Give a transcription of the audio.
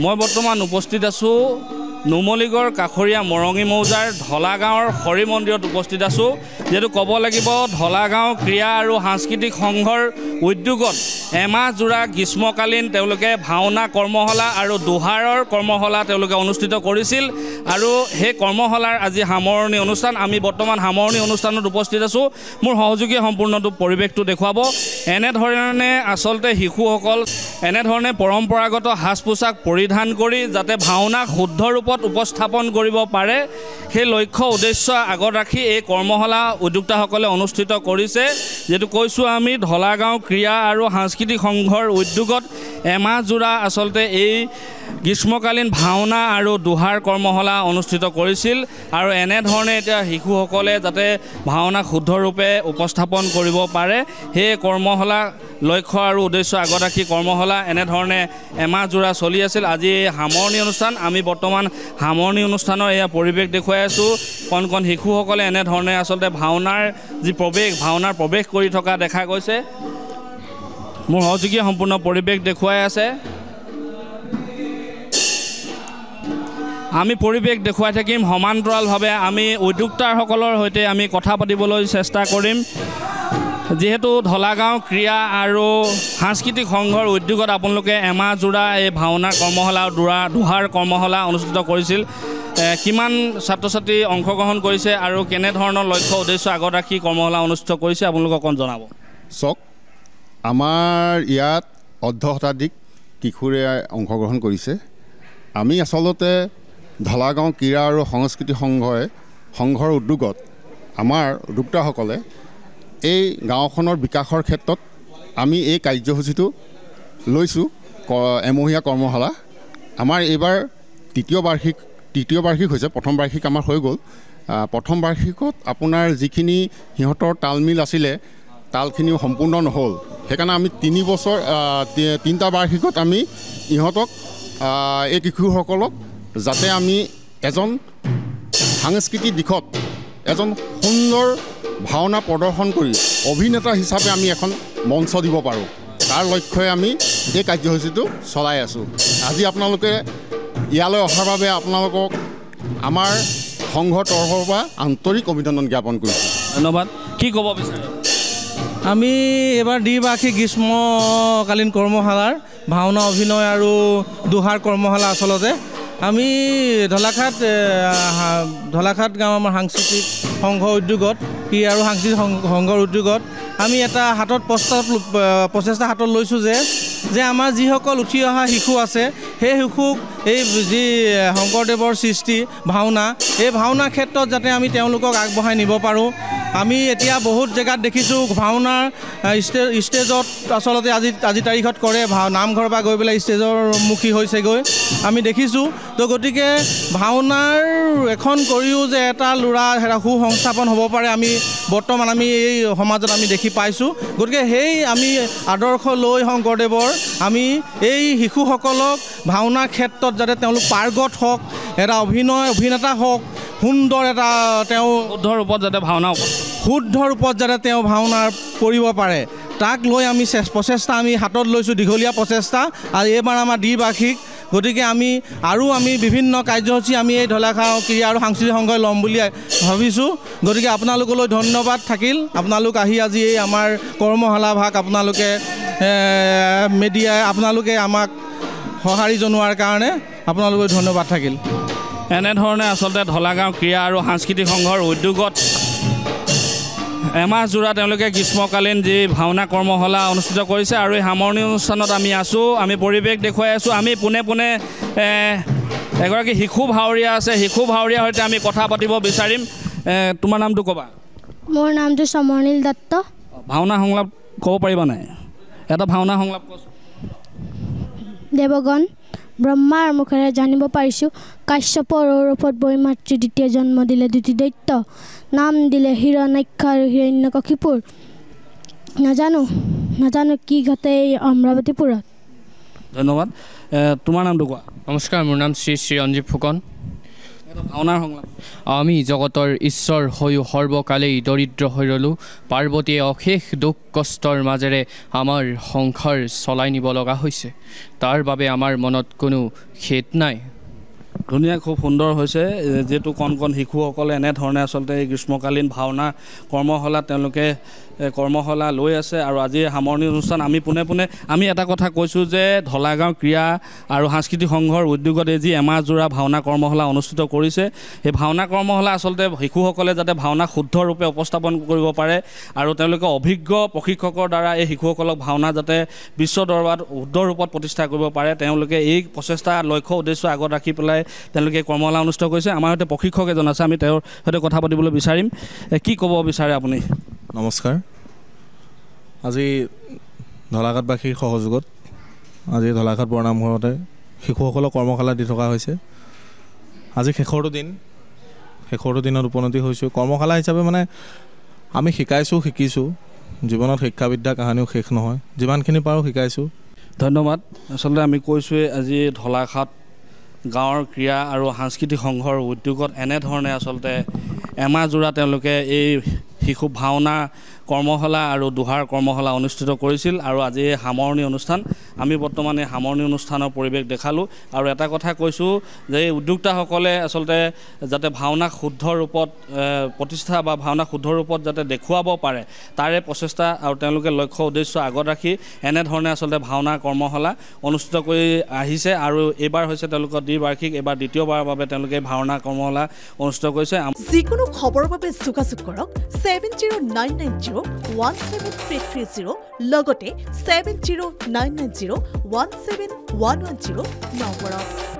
মই বৰ্তমান উপস্থিত আছোঁ নুমলীগড় কাষৰীয়া মৰঙী মৌজাৰ ঢলা গাঁৱৰ হৰি মন্দিৰত উপস্থিত আছোঁ। যিহেতু ক'ব লাগিব ঢলা গাঁও ক্ৰীড়া আৰু সাংস্কৃতিক সংঘৰ উদ্যোগত এমাহজোৰা গ্ৰীষ্মকালীন তেওঁলোকে ভাওনা কৰ্মশালা আৰু দোহাৰৰ কৰ্মশালা তেওঁলোকে অনুষ্ঠিত কৰিছিল আৰু সেই কৰ্মশালাৰ আজি সামৰণি অনুষ্ঠান। আমি বৰ্তমান সামৰণি অনুষ্ঠানত উপস্থিত আছোঁ। মোৰ সহযোগীয়ে সম্পূৰ্ণটো পৰিৱেশটো দেখুৱাব। এনেধৰণে আচলতে শিশুসকল এনেধৰণে পৰম্পৰাগত সাজ পোছাক পৰিধান কৰি যাতে ভাওনাক শুদ্ধ ৰূপত উপস্থাপন কৰিব পাৰে সেই লক্ষ্য উদ্দেশ্য আগত ৰাখি এই কৰ্মশালা উদ্যোক্তাসকলে অনুষ্ঠিত কৰিছে। যিহেতু কৈছোঁ আমি ঢলা গাঁও ক্ৰীড়া আৰু সাংস্কৃতিক সংঘৰ উদ্যোগত এমাহজোৰা আচলতে এই গ্ৰীষ্মকালীন ভাওনা আৰু দোহাৰ কৰ্মশালা অনুষ্ঠিত কৰিছিল আৰু এনেধৰণে এতিয়া শিশুসকলে যাতে ভাওনাক শুদ্ধৰূপে উপস্থাপন কৰিব পাৰে সেই কৰ্মশালা লক্ষ্য আৰু উদ্দেশ্য আগত ৰাখি কৰ্মশালা এনেধৰণে এমাহজোৰা চলি আছিল। আজি সামৰণি অনুষ্ঠান। আমি বৰ্তমান সামৰণি অনুষ্ঠানৰ এয়া পৰিৱেশ দেখুৱাই আছোঁ। কণ কণ শিশুসকলে এনেধৰণে আচলতে ভাওনাৰ যি ভাওনাৰ প্ৰৱেশ কৰি থকা দেখা গৈছে। মোৰ সহযোগীয়ে সম্পূৰ্ণ পৰিৱেশ দেখুৱাই আছে। আমি পৰিৱেশ দেখুৱাই থাকিম। সমান্তৰালভাৱে আমি উদ্যোক্তাসকলৰ সৈতে আমি কথা পাতিবলৈ চেষ্টা কৰিম। যিহেতু ঢলা গাঁও ক্ৰীড়া আৰু সাংস্কৃতিক সংঘৰ উদ্যোগত আপোনালোকে এমাহজোৰা এই ভাওনাৰ কৰ্মশালা দোহাৰ কৰ্মশালা অনুষ্ঠিত কৰিছিল। কিমান ছাত্ৰ ছাত্ৰী অংশগ্ৰহণ কৰিছে আৰু কেনেধৰণৰ লক্ষ্য উদ্দেশ্য আগত ৰাখি কৰ্মশালা অনুষ্ঠিত কৰিছে আপোনালোকক অকণ জনাব। চাওক, আমাৰ ইয়াত অৰ্ধ শতাধিক কিশোৰে অংশগ্ৰহণ কৰিছে। আমি আচলতে ঢলা গাঁও ক্ৰীড়া আৰু সংস্কৃতি সংঘৰ উদ্যোগত আমাৰ উদ্যোক্তাসকলে এই গাঁওখনৰ বিকাশৰ ক্ষেত্ৰত আমি এই কাৰ্যসূচীটো লৈছোঁ। এমহীয়া কৰ্মশালা আমাৰ এইবাৰ তৃতীয় বাৰ্ষিক হৈছে। প্ৰথম বাৰ্ষিক আমাৰ হৈ গ'ল। প্ৰথম বাৰ্ষিকত আপোনাৰ যিখিনি সিহঁতৰ তালমিল আছিলে তালখিনিও সম্পূৰ্ণ নহ'ল। সেইকাৰণে আমি 3 বছৰ 3টা বাৰ্ষিকত আমি ইহঁতক এই কিশোৰসকলক যাতে আমি এজন সাংস্কৃতিক দিশত এজন সুন্দৰ ভাওনা প্ৰদৰ্শন কৰি অভিনেতা হিচাপে আমি এখন মঞ্চ দিব পাৰোঁ, তাৰ লক্ষ্যই আমি এই কাৰ্যসূচীটো চলাই আছোঁ। আজি আপোনালোকে ইয়ালৈ অহাৰ বাবে আপোনালোকক আমাৰ সংঘৰ তৰফৰ পৰা আন্তৰিক অভিনন্দন জ্ঞাপন কৰিছোঁ। ধন্যবাদ। কি ক'ব বিচাৰে? আমি এবাৰ দ্বিবাৰ্ষিক গ্ৰীষ্মকালীন কৰ্মশালাৰ ভাওনা অভিনয় আৰু দোহাৰ কৰ্মশালা আচলতে আমি ঢলাঘাট গাঁও আমাৰ সাংস্কৃতিক সংঘ উদ্যোগত ক্ৰীড়া আৰু সাংস্কৃতিক সংঘৰ উদ্যোগত আমি এটা প্ৰচেষ্টা হাতত লৈছোঁ যে আমাৰ যিসকল উঠি অহা শিশু আছে সেই শিশুক এই যি শংকৰদেৱৰ সৃষ্টি ভাওনা এই ভাওনাৰ ক্ষেত্ৰত যাতে আমি তেওঁলোকক আগবঢ়াই নিব পাৰোঁ। আমি এতিয়া বহুত জেগাত দেখিছোঁ ভাওনাৰ ষ্টেজত আচলতে আজি তাৰিখত কৰে নামঘৰৰ পৰা গৈ পেলাই ষ্টেজৰ মুখী হৈছেগৈ আমি দেখিছোঁ। তো গতিকে ভাওনাৰ এখন কৰিও যে এটা ল'ৰা সু-সংস্থাপন হ'ব পাৰে আমি বৰ্তমান এই সমাজত আমি দেখি পাইছোঁ। গতিকে সেই আমি আদৰ্শ লৈ শংকৰদেৱৰ আমি এই শিশুসকলক ভাওনাৰ ক্ষেত্ৰত যাতে তেওঁলোক পাৰ্গত হওক, এটা অভিনেতা হওক, সুন্দৰ এটা তেওঁ শুদ্ধ ৰূপত যাতে তেওঁ ভাওনা কৰিব পাৰে তাক লৈ আমি প্ৰচেষ্টা আমি হাতত লৈছোঁ, দীঘলীয়া প্ৰচেষ্টা। আৰু এইবাৰ আমাৰ দ্বিবাৰ্ষিক। গতিকে আমি বিভিন্ন কাৰ্যসূচী আমি এই ঢলা গাঁও ক্ৰীড়া আৰু সাংস্কৃতিক সংঘই ল'ম বুলি ভাবিছোঁ। গতিকে আপোনালোকলৈ ধন্যবাদ থাকিল। আপোনালোক আহি আজি এই আমাৰ কৰ্মশালা ভাগ আপোনালোকে মিডিয়াই আপোনালোকে আমাক সঁহাৰি জনোৱাৰ কাৰণে আপোনালোকক ধন্যবাদ থাকিল। এনেধৰণে আচলতে ঢলা গাঁও ক্ৰীড়া আৰু সাংস্কৃতিক সংঘৰ উদ্যোগত এমাহজোৰা তেওঁলোকে গ্ৰীষ্মকালীন যি ভাওনা কৰ্মশালা অনুষ্ঠিত কৰিছে আৰু এই সামৰণি অনুষ্ঠানত আমি আছোঁ। আমি পৰিৱেশ দেখুৱাই আছোঁ। আমি পোনে এগৰাকী শিশু ভাৱৰীয়া আছে, শিশু ভাৱৰীয়াৰ সৈতে আমি কথা পাতিব বিচাৰিম। তোমাৰ নামটো ক'বা? মোৰ নামটো সমৰনীল দত্ত। ভাওনা সংলাপ ক'ব পাৰিবা নাই? এটা ভাওনা সংলাপ ক'চোন। দেৱগণ, ব্ৰহ্মাৰ মুখেৰে জানিব পাৰিছোঁ কাশ্যপৰ ঔৰফত বৈ মাতৃ দ্বিতীয় জন্ম দিলে দুটি দৈত্য, নাম দিলে হিৰণ্যাক্ষ আৰু হিৰণ্যকশিপুৰ। নাজানো কি ঘটে এই অমৰাৱতীপুৰত। ধন্যবাদ। তোমাৰ নামটো কোৱা? নমস্কাৰ, মোৰ নাম শ্ৰী অঞ্জীৱ ফুকন। ভাওনাৰ সংলাপ আমি জগতৰ ঈশ্বৰ হৈও সৰ্বকালেই দৰিদ্ৰ হৈ ৰ'লোঁ পাৰ্বতীয়ে অশেষ দুখ কষ্টৰ মাজেৰে আমাৰ সংসাৰ চলাই নিব লগা হৈছে তাৰ বাবে আমাৰ মনত কোনো খেদ নাই ধুনীয়া খুব সুন্দৰ হৈছে যেটো কণ কণ শিশুসকলে এনেধৰণে আচলতে এই গ্ৰীষ্মকালীন ভাওনা কৰ্মশালা তেওঁলোকে কৰ্মশালা লৈ আছে আৰু আজি সামৰণি অনুষ্ঠান আমি পোনে পোনে আমি এটা কথা কৈছোঁ যে ঢলাগাঁও ক্ৰীড়া আৰু সাংস্কৃতিক সংঘৰ উদ্যোগত এই যি এমাহজোৰা ভাওনা কৰ্মশালা অনুষ্ঠিত কৰিছে এই ভাওনা কৰ্মশালা আচলতে শিশুসকলে যাতে ভাওনা শুদ্ধৰূপে উপস্থাপন কৰিব পাৰে আৰু তেওঁলোকে অভিজ্ঞ প্ৰশিক্ষকৰ দ্বাৰা এই শিশুসকলক ভাওনা যাতে বিশ্ব দৰবাৰত শুদ্ধ ৰূপত প্ৰতিষ্ঠা কৰিব পাৰে তেওঁলোকে এই প্ৰচেষ্টা লক্ষ্য উদ্দেশ্য আগত ৰাখি পেলাই তেওঁলোকে কৰ্মশালা অনুষ্ঠিত কৰিছে আমাৰ সৈতে প্ৰশিক্ষক এজন আছে আমি তেওঁৰ সৈতে কথা পাতিবলৈ বিচাৰিম কি ক'ব বিচাৰে আপুনি নমস্কাৰ আজি ঢলাঘাটবাসীৰ সহযোগত আজি ঢলাঘাট বৰনামঘৰতে শিশুসকলক কৰ্মশালা দি থকা হৈছে আজি শেষৰটো দিনত উপনীত হৈছোঁ কৰ্মশালা হিচাপে মানে আমি শিকিছোঁ জীৱনত শিক্ষাবিদ্যা কাহানিও শেষ নহয় যিমানখিনি পাৰোঁ শিকাইছোঁ ধন্যবাদ আচলতে আমি কৈছোঁৱে আজি ঢলাঘাট গাঁৱৰ ক্ৰীড়া আৰু সাংস্কৃতিক সংঘৰ উদ্যোগত এনেধৰণে আচলতে এমাহজোৰা তেওঁলোকে এই শিশু ভাওনা কৰ্মশালা আৰু দোহাৰ কৰ্মশালা অনুষ্ঠিত কৰিছিল আৰু আজি সামৰণি অনুষ্ঠান আমি বৰ্তমান এই সামৰণি অনুষ্ঠানৰ পৰিৱেশ দেখালোঁ আৰু এটা কথা কৈছোঁ যে এই উদ্যোক্তাসকলে আচলতে যাতে ভাওনা শুদ্ধ ৰূপত প্ৰতিষ্ঠা বা ভাওনা শুদ্ধ ৰূপত যাতে দেখুৱাব পাৰে তাৰে প্ৰচেষ্টা আৰু তেওঁলোকে লক্ষ্য উদ্দেশ্য আগত ৰাখি এনেধৰণে আচলতে ভাওনা কৰ্মশালা অনুষ্ঠিত কৰি আহিছে আৰু এইবাৰ হৈছে তেওঁলোকৰ দ্বিবাৰ্ষিক এইবাৰ দ্বিতীয়বাৰৰ বাবে তেওঁলোকে ভাওনা কৰ্মশালা অনুষ্ঠিত কৰিছে যিকোনো খবৰৰ বাবে যোগাযোগ কৰক 7099017330 লগতে 7099017110 নম্বৰত